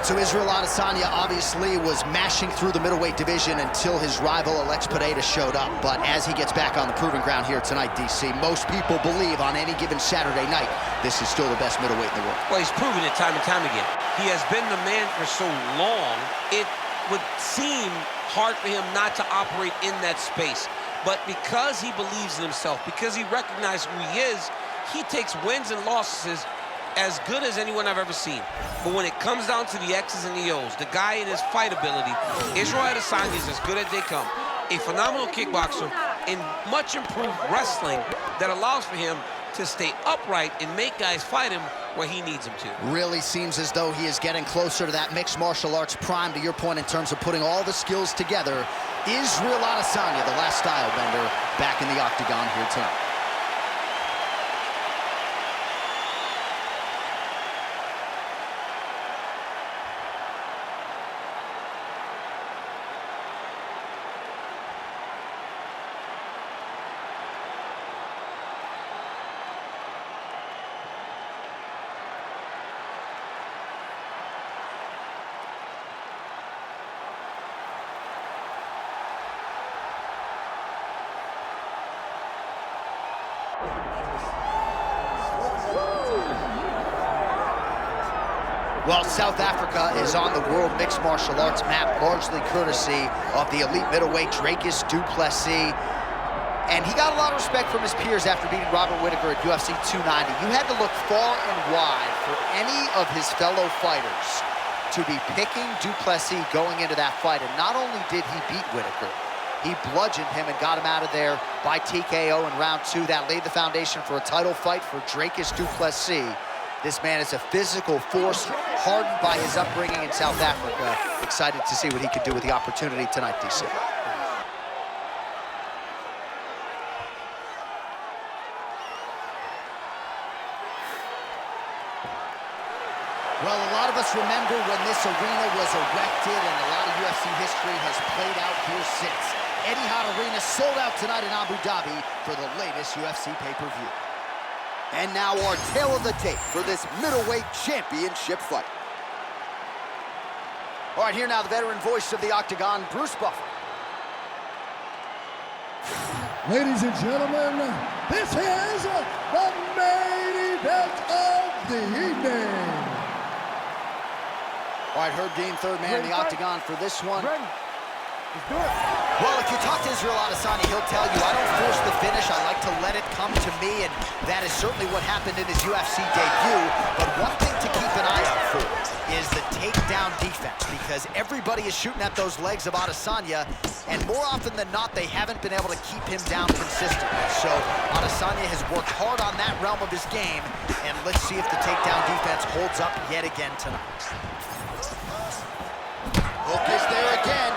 right, so Israel Adesanya obviously was mashing through the middleweight division until his rival Alex Pereira showed up. But as he gets back on the proving ground here tonight, DC, most people believe on any given Saturday night, this is still the best middleweight in the world. Well, he's proven it time and time again. He has been the man for so long, it would seem hard for him not to operate in that space. But because he believes in himself, because he recognizes who he is, he takes wins and losses as good as anyone I've ever seen. But when it comes down to the X's and the O's, the guy in his fight ability, Israel Adesanya is as good as they come. A phenomenal kickboxer in much improved wrestling that allows for him to stay upright and make guys fight him where he needs them to. Really seems as though he is getting closer to that mixed martial arts prime, to your point, in terms of putting all the skills together. Israel Adesanya, the last style bender, back in the octagon here tonight. Well, South Africa is on the world mixed martial arts map, largely courtesy of the elite middleweight Dricus du Plessis. And he got a lot of respect from his peers after beating Robert Whittaker at UFC 290. You had to look far and wide for any of his fellow fighters to be picking du Plessis going into that fight. And not only did he beat Whittaker, he bludgeoned him and got him out of there by TKO in round 2. That laid the foundation for a title fight for Dricus du Plessis. This man is a physical force, hardened by his upbringing in South Africa. Excited to see what he can do with the opportunity tonight, DC. Well, a lot of us remember when this arena was erected, and a lot of UFC history has played out here since. Etihad Arena sold out tonight in Abu Dhabi for the latest UFC pay-per-view. And now our tale of the tape for this middleweight championship fight. All right, here now the veteran voice of the octagon, Bruce Buffer. Ladies and gentlemen, this is the main event of the evening. All right, Herb Dean, third man in the octagon for this one. Ready. Let's do it. Well, if you talk to Israel Adesanya, he'll tell you, I don't force the finish. I like to let it come to me, and that is certainly what happened in his UFC debut. But one thing to keep an eye out for is the takedown defense, because everybody is shooting at those legs of Adesanya, and more often than not, they haven't been able to keep him down consistently. So Adesanya has worked hard on that realm of his game, and let's see if the takedown defense holds up yet again tonight. Hook is there again.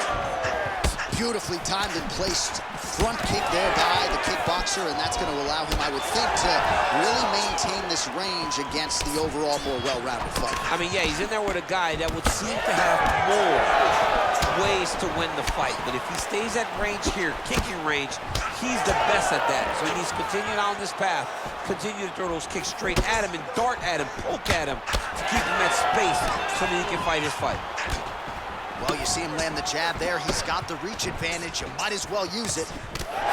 Beautifully timed and placed front kick there by the kickboxer, and that's going to allow him, I would think, to really maintain this range against the overall more well-rounded fight. I mean, yeah, he's in there with a guy that would seem to have more ways to win the fight. But if he stays at range here, kicking range, he's the best at that. So he needs to continue on this path, continue to throw those kicks straight at him and dart at him, poke at him to keep him at space so that he can fight his fight. Well, you see him land the jab there. He's got the reach advantage. You might as well use it.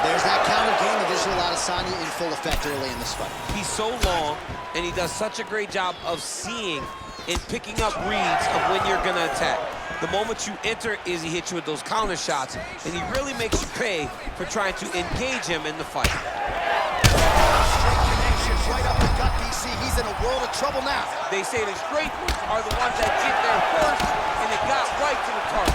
There's that counter game of Israel Adesanya in full effect early in this fight. He's so long, and he does such a great job of seeing and picking up reads of when you're going to attack. The moment you enter is he hits you with those counter shots, and he really makes you pay for trying to engage him in the fight. Straight connections right up the gut, DC. He's in a world of trouble now. They say the straight are the ones that get there first, and it got right to the target.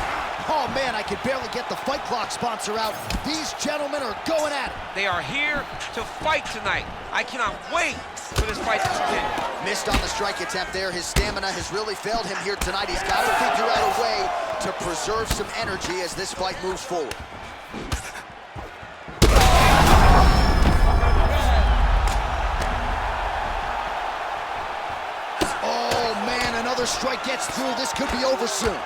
Oh, man, I could barely get the Fight Clock sponsor out. These gentlemen are going at it. They are here to fight tonight. I cannot wait for this fight to continue. Missed on the strike attempt there. His stamina has really failed him here tonight. He's got to figure out a way to preserve some energy as this fight moves forward. Oh, man, another strike gets through. This could be over soon.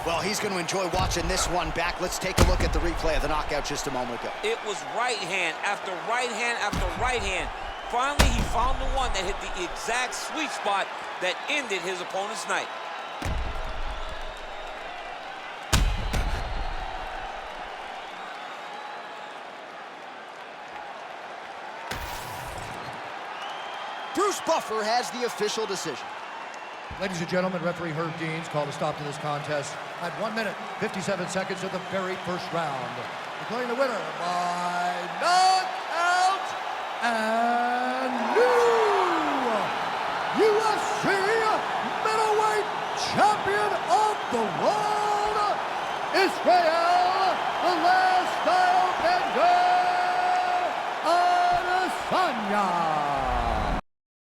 Well, he's going to enjoy watching this one back. Let's take a look at the replay of the knockout just a moment ago. It was right hand after right hand after right hand. Finally, he found the one that hit the exact sweet spot that ended his opponent's night. Bruce Buffer has the official decision. Ladies and gentlemen, referee Herb Deans called a stop to this contest at 1 minute, 57 seconds of the very first round. Declaring the winner by knockout and new UFC middleweight champion of the world, Israel, the last style bender, Adesanya.